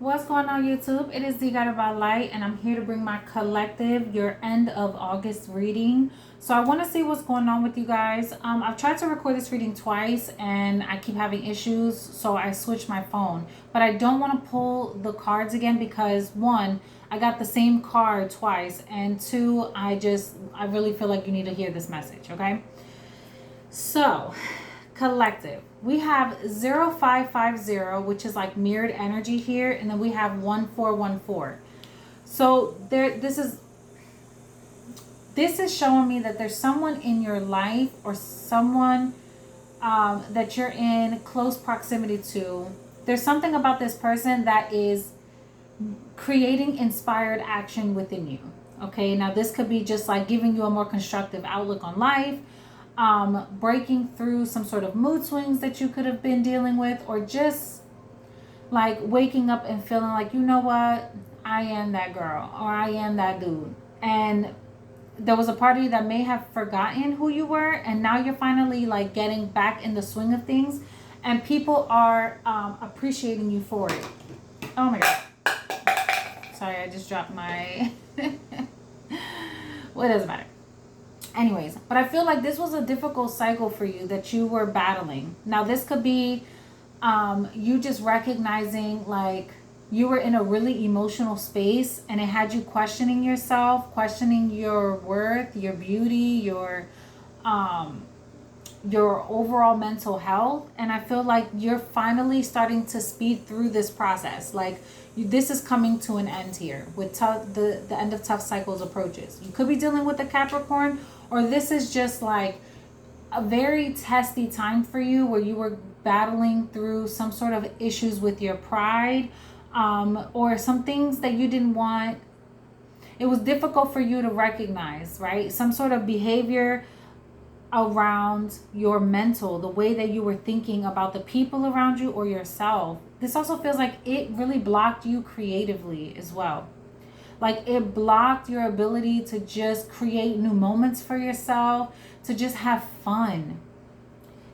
What's going on, YouTube? It is the Guided by Light, and I'm here to bring my collective, your end of August reading. So I want to see what's going on with you guys. I've tried to record this reading twice, and I keep having issues, so I switched my phone. But I don't want to pull the cards again because one, I got the same card twice, and two, I really feel like you need to hear this message. Okay, so collective, we have 0550, which is like mirrored energy here, and then we have 1414. So this is showing me that there's someone in your life, or someone that you're in close proximity to. There's something about this person that is creating inspired action within you. Okay, now this could be just like giving you a more constructive outlook on life, breaking through some sort of mood swings that you could have been dealing with, or just like waking up and feeling like, you know what, I am that girl, or I am that dude. And there was a part of you that may have forgotten who you were, and now you're finally like getting back in the swing of things, and people are appreciating you for it. Oh my god. Sorry, I just dropped my well, it doesn't matter. Anyways, but I feel like this was a difficult cycle for you that you were battling. Now this could be you just recognizing like you were in a really emotional space, and it had you questioning yourself, questioning your worth, your beauty, your overall mental health. And I feel like you're finally starting to speed through this process. Like this is coming to an end here with the end of tough cycles approaches. You could be dealing with a Capricorn, or this is just like a very testy time for you where you were battling through some sort of issues with your pride, or some things that you didn't want. It was difficult for you to recognize, right? Some sort of behavior around your mental, the way that you were thinking about the people around you or yourself. This also feels like it really blocked you creatively as well. Like it blocked your ability to just create new moments for yourself, to just have fun.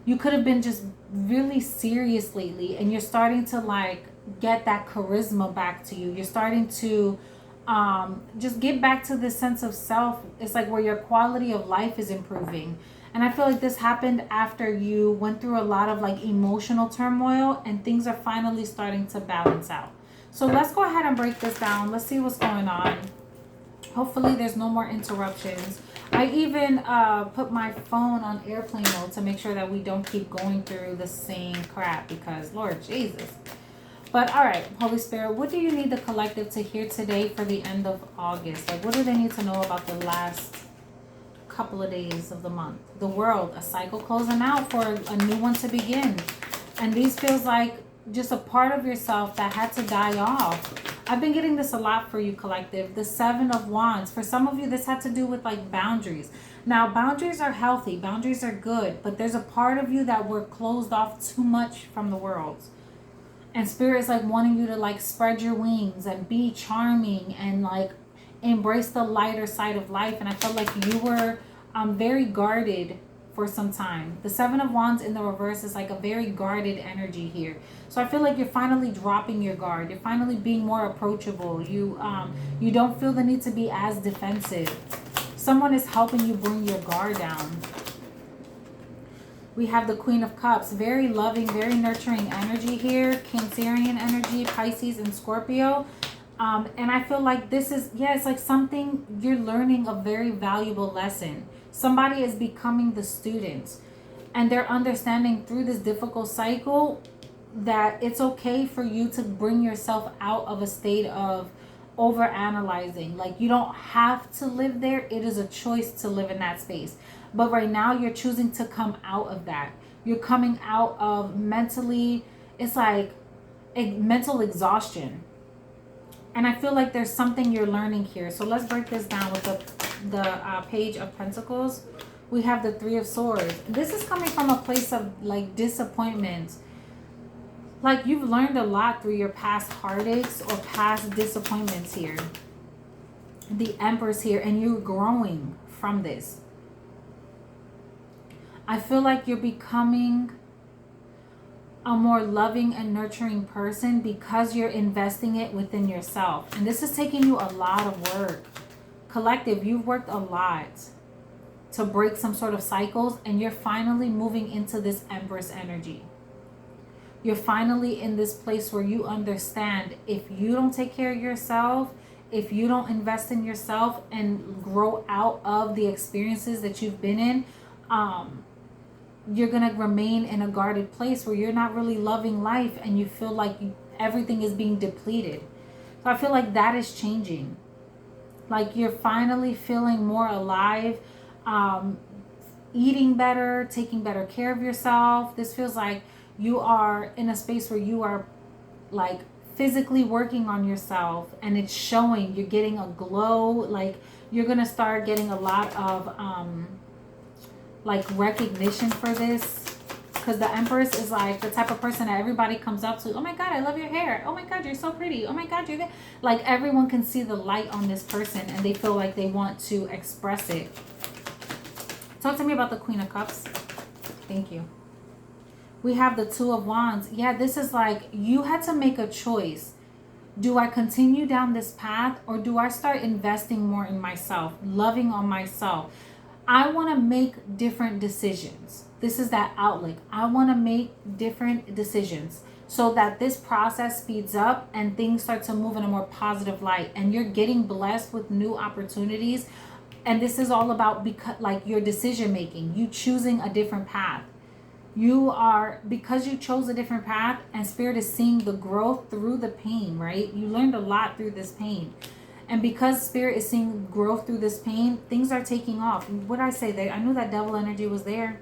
You could have been just really serious lately, and you're starting to like get that charisma back to you. You're starting to just get back to this sense of self. It's like where your quality of life is improving. And I feel like this happened after you went through a lot of like emotional turmoil, and things are finally starting to balance out. So let's go ahead and break this down. Let's see what's going on. Hopefully there's no more interruptions. I even put my phone on airplane mode to make sure that we don't keep going through the same crap, because Lord Jesus. But all right, Holy Spirit, what do you need the collective to hear today for the end of August? Like, what do they need to know about the last couple of days of the month? The world, a cycle closing out for a new one to begin. And these feels like just a part of yourself that had to die off. I've been getting this a lot for you, collective. The 7 of Wands. For some of you, this had to do with like boundaries. Now, boundaries are healthy. Boundaries are good. But there's a part of you that were closed off too much from the world. And Spirit is like wanting you to like spread your wings and be charming and like embrace the lighter side of life. And I felt like you were very guarded for some time. The 7 of Wands in the reverse is like a very guarded energy here. So I feel like you're finally dropping your guard. You're finally being more approachable. You don't feel the need to be as defensive. Someone is helping you bring your guard down. We have the Queen of Cups. Very loving, very nurturing energy here. Cancerian energy, Pisces and Scorpio. And I feel like this is, it's like something you're learning, a very valuable lesson. Somebody is becoming the student, and they're understanding through this difficult cycle that it's okay for you to bring yourself out of a state of over analyzing. Like you don't have to live there. It is a choice to live in that space. But right now you're choosing to come out of that. You're coming out of mentally, it's like a mental exhaustion. And I feel like there's something you're learning here. So let's break this down with the Page of Pentacles. We have the 3 of Swords. This is coming from a place of like disappointment. Like you've learned a lot through your past heartaches or past disappointments here. The Empress here, and you're growing from this. I feel like you're becoming a more loving and nurturing person because you're investing it within yourself. And this is taking you a lot of work. Collective, you've worked a lot to break some sort of cycles, and you're finally moving into this Empress energy. You're finally in this place where you understand, if you don't take care of yourself, if you don't invest in yourself and grow out of the experiences that you've been in, you're going to remain in a guarded place where you're not really loving life, and you feel like everything is being depleted. So I feel like that is changing. Like you're finally feeling more alive, eating better, taking better care of yourself. This feels like you are in a space where you are like physically working on yourself, and it's showing. You're getting a glow. Like you're going to start getting a lot of like recognition for this, because the Empress is like the type of person that everybody comes up to. Oh my God, I love your hair. Oh my God, you're so pretty. Oh my God, you're there. Like everyone can see the light on this person, and they feel like they want to express it. Talk to me about the Queen of Cups. Thank you. We have the Two of Wands. Yeah, this is like you had to make a choice. Do I continue down this path, or do I start investing more in myself, loving on myself? I want to make different decisions. This is that outlook. I want to make different decisions so that this process speeds up and things start to move in a more positive light, and you're getting blessed with new opportunities. And this is all about like your decision making, you choosing a different path. You are, because you chose a different path, and Spirit is seeing the growth through the pain, right? You learned a lot through this pain. And because Spirit is seeing growth through this pain, things are taking off. What did I say there? I knew that devil energy was there.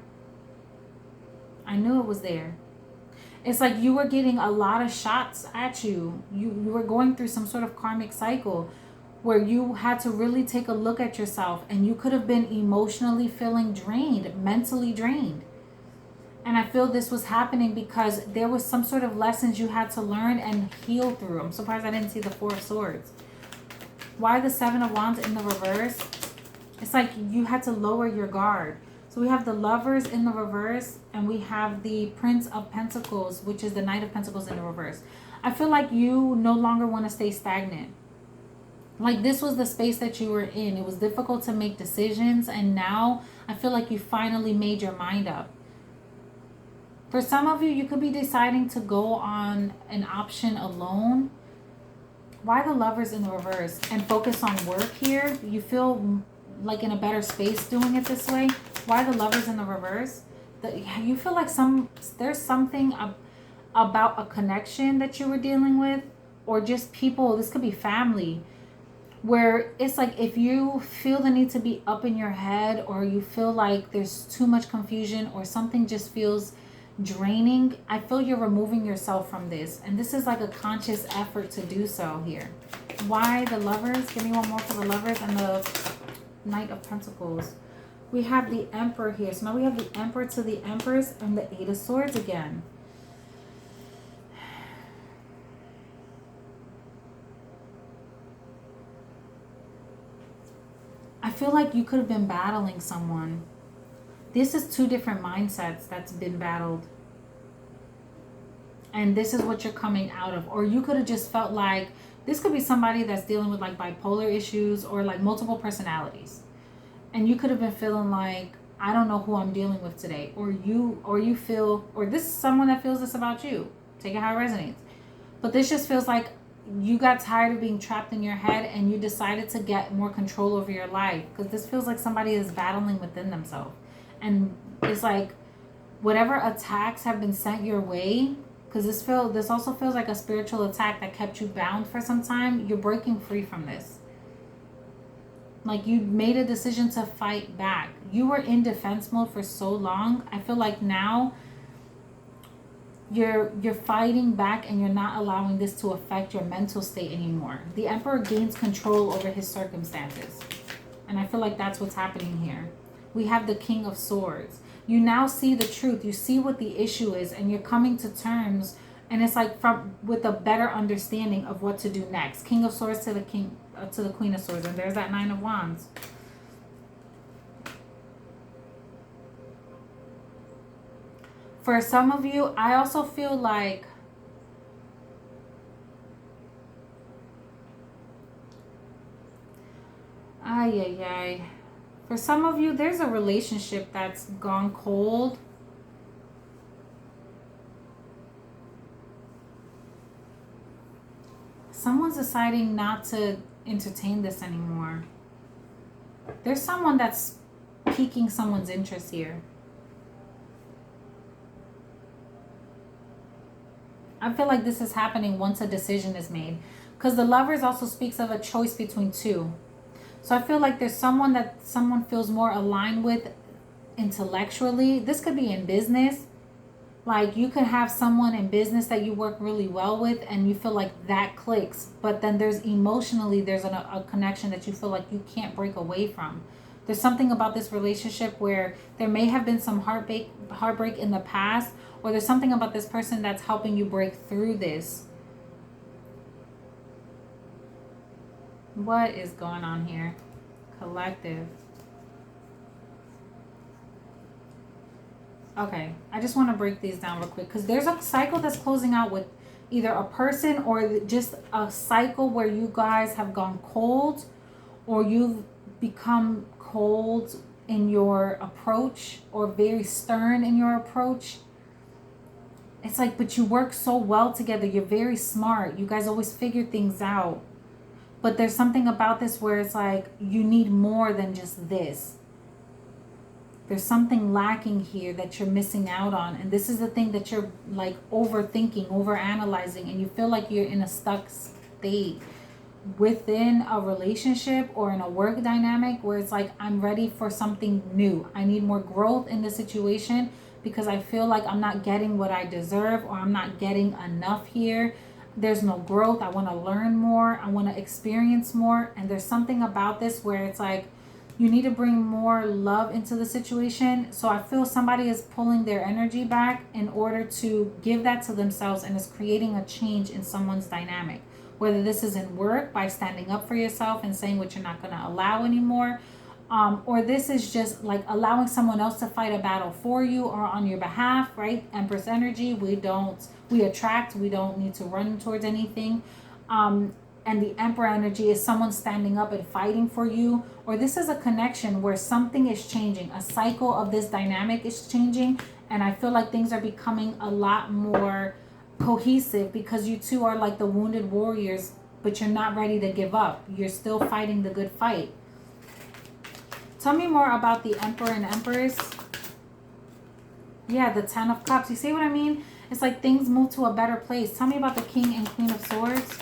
I knew it was there. It's like you were getting a lot of shots at you. You were going through some sort of karmic cycle where you had to really take a look at yourself, and you could have been emotionally feeling drained, mentally drained. And I feel this was happening because there was some sort of lessons you had to learn and heal through. I'm surprised I didn't see the Four of Swords. Why the Seven of Wands in the reverse? It's like you had to lower your guard. So we have the Lovers in the reverse, and we have the Prince of Pentacles, which is the Knight of Pentacles in the reverse. I feel like you no longer want to stay stagnant. Like this was the space that you were in. It was difficult to make decisions, and now I feel like you finally made your mind up. For some of you, you could be deciding to go on an option alone. Why the Lovers in the reverse? And focus on work here. You feel like in a better space doing it this way. Why the Lovers in the reverse? You feel like there's something about a connection that you were dealing with, or just people. This could be family, where it's like if you feel the need to be up in your head, or you feel like there's too much confusion, or something just feels draining, I feel you're removing yourself from this, and this is like a conscious effort to do so here. Why the Lovers? Give me one more for the Lovers and the Knight of Pentacles. We have the Emperor here, so now we have the Emperor to the Empress and the Eight of Swords again. I feel like you could have been battling someone. This is two different mindsets that's been battled. And this is what you're coming out of. Or you could have just felt like this could be somebody that's dealing with like bipolar issues, or like multiple personalities. And you could have been feeling like, I don't know who I'm dealing with today. Or you feel, or this is someone that feels this about you. Take it how it resonates. But this just feels like you got tired of being trapped in your head, and you decided to get more control over your life. Because this feels like somebody is battling within themselves. And it's like whatever attacks have been sent your way, because this also feels like a spiritual attack that kept you bound for some time. You're breaking free from this. Like you made a decision to fight back. You were in defense mode for so long. I feel like now you're fighting back, and you're not allowing this to affect your mental state anymore. The Emperor gains control over his circumstances. And I feel like that's what's happening here. We have the King of Swords. You now see the truth. You see what the issue is, and you're coming to terms, and it's like with a better understanding of what to do next. King of Swords to the Queen of Swords, and there's that Nine of Wands. For some of you, I also feel like, ay, ay, ay. For some of you, there's a relationship that's gone cold. Someone's deciding not to entertain this anymore. There's someone that's piquing someone's interest here. I feel like this is happening once a decision is made. Because the Lovers also speaks of a choice between two. So I feel like there's someone that someone feels more aligned with intellectually. This could be in business. Like you could have someone in business that you work really well with and you feel like that clicks. But then there's emotionally, there's a connection that you feel like you can't break away from. There's something about this relationship where there may have been some heartbreak in the past, or there's something about this person that's helping you break through this. What is going on here? Collective. Okay, I just want to break these down real quick because there's a cycle that's closing out with either a person or just a cycle where you guys have gone cold or you've become cold in your approach or very stern in your approach. It's like, but you work so well together. You're very smart. You guys always figure things out. But there's something about this where it's like you need more than just this. There's something lacking here that you're missing out on. And this is the thing that you're like overthinking, overanalyzing, and you feel like you're in a stuck state within a relationship or in a work dynamic where it's like, I'm ready for something new. I need more growth in this situation because I feel like I'm not getting what I deserve or I'm not getting enough here. There's no growth. I want to learn more. I want to experience more. And there's something about this where it's like you need to bring more love into the situation. So I feel somebody is pulling their energy back in order to give that to themselves and is creating a change in someone's dynamic. Whether this is in work by standing up for yourself and saying what you're not going to allow anymore, or this is just like allowing someone else to fight a battle for you or on your behalf, right? Empress energy, we attract, we don't need to run towards anything. And the Emperor energy is someone standing up and fighting for you, or this is a connection where something is changing, a cycle of this dynamic is changing, and I feel like things are becoming a lot more cohesive because you two are like the wounded warriors, but you're not ready to give up. You're still fighting the good fight. Tell me more about the Emperor and Empress. Yeah, the Ten of Cups. You see what I mean? It's like things move to a better place. Tell me about the King and Queen of Swords.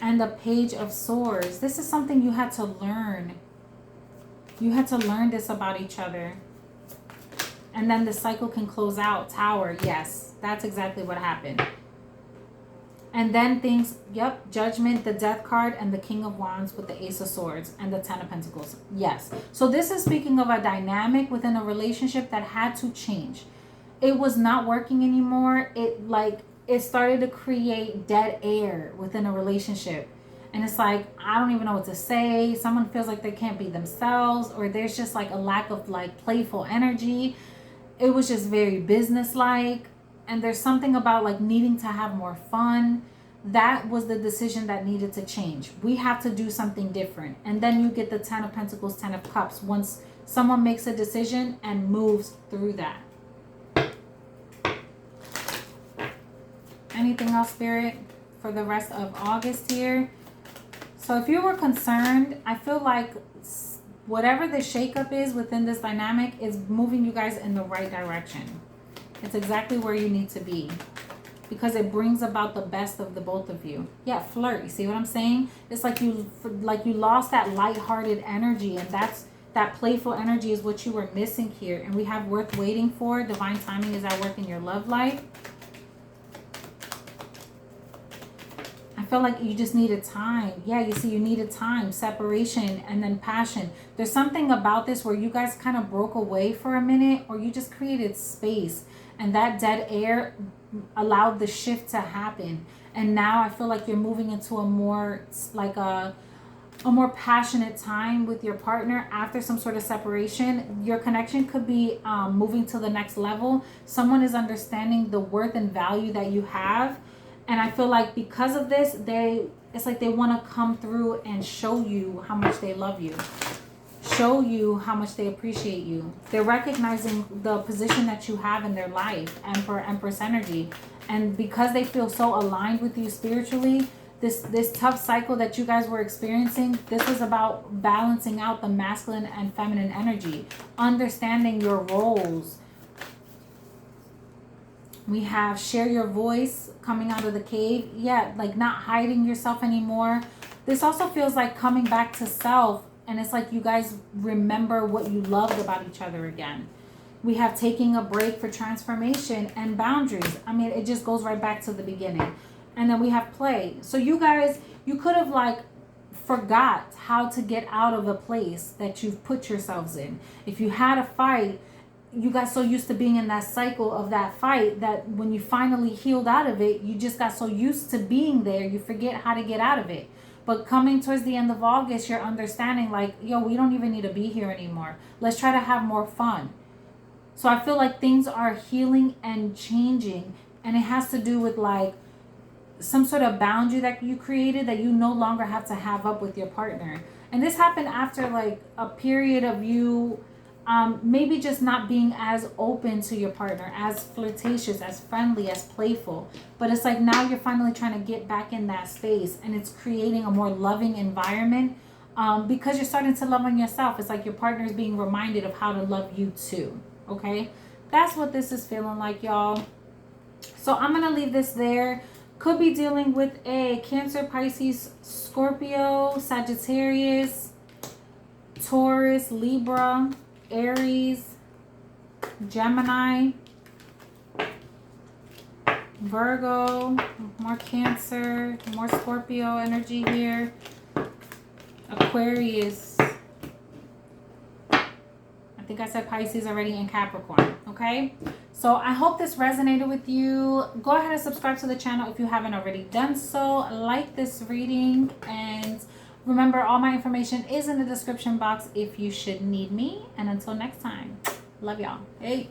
And the Page of Swords. This is something you had to learn. You had to learn this about each other. And then the cycle can close out. Tower. Yes, that's exactly what happened. And then things, yep, Judgment, the Death card, and the King of Wands with the Ace of Swords and the Ten of Pentacles. Yes. So this is speaking of a dynamic within a relationship that had to change. It was not working anymore. It started to create dead air within a relationship. And it's like, I don't even know what to say. Someone feels like they can't be themselves, or there's just like a lack of like playful energy. It was just very businesslike. And there's something about like needing to have more fun. That was the decision that needed to change. We have to do something different. And then you get the Ten of Pentacles, Ten of Cups. Once someone makes a decision and moves through that. Anything else, Spirit, for the rest of August here? So if you were concerned, I feel like whatever the shakeup is within this dynamic is moving you guys in the right direction. It's exactly where you need to be because it brings about the best of the both of you. Yeah, flirt. You see what I'm saying? It's like you lost that lighthearted energy, and that playful energy is what you were missing here. And we have worth waiting for. Divine timing is at work in your love life. I feel like you just needed time. Yeah, you see, you needed time, separation, and then passion. There's something about this where you guys kind of broke away for a minute, or you just created space. And that dead air allowed the shift to happen. And now I feel like you're moving into a more like a a more passionate time with your partner after some sort of separation. Your connection could be moving to the next level. Someone is understanding the worth and value that you have, and I feel like because of this, it's like they want to come through and show you how much they love you, show you how much they appreciate you. They're recognizing the position that you have in their life, Empress energy, and because they feel so aligned with you spiritually, this tough cycle that you guys were experiencing, this was about balancing out the masculine and feminine energy, understanding your roles. We have share your voice coming out of the cave. Yeah, like not hiding yourself anymore. This also feels like coming back to self, and it's like you guys remember what you loved about each other again. We have taking a break for transformation and boundaries. I mean, it just goes right back to the beginning. And then we have play. So you guys, you could have like forgot how to get out of a place that you've put yourselves in. If you had a fight, you got so used to being in that cycle of that fight that when you finally healed out of it, you just got so used to being there, you forget how to get out of it. But coming towards the end of August, you're understanding like, yo, we don't even need to be here anymore. Let's try to have more fun. So I feel like things are healing and changing, and it has to do with like some sort of boundary that you created that you no longer have to have up with your partner. And this happened after like a period of you maybe just not being as open to your partner, as flirtatious, as friendly, as playful. But it's like now you're finally trying to get back in that space, and it's creating a more loving environment because you're starting to love on yourself. It's like your partner is being reminded of how to love you too. Okay, that's what this is feeling like, y'all. So I'm gonna leave this there. Could be dealing with a Cancer, Pisces, Scorpio, Sagittarius, Taurus, Libra, Aries, Gemini, Virgo, more Cancer, more Scorpio energy here, Aquarius. I think I said Pisces already, in Capricorn. Okay, so I hope this resonated with you. Go ahead and subscribe to the channel if you haven't already done so. Like this reading, and remember, all my information is in the description box if you should need me. And until next time, love y'all. Hey.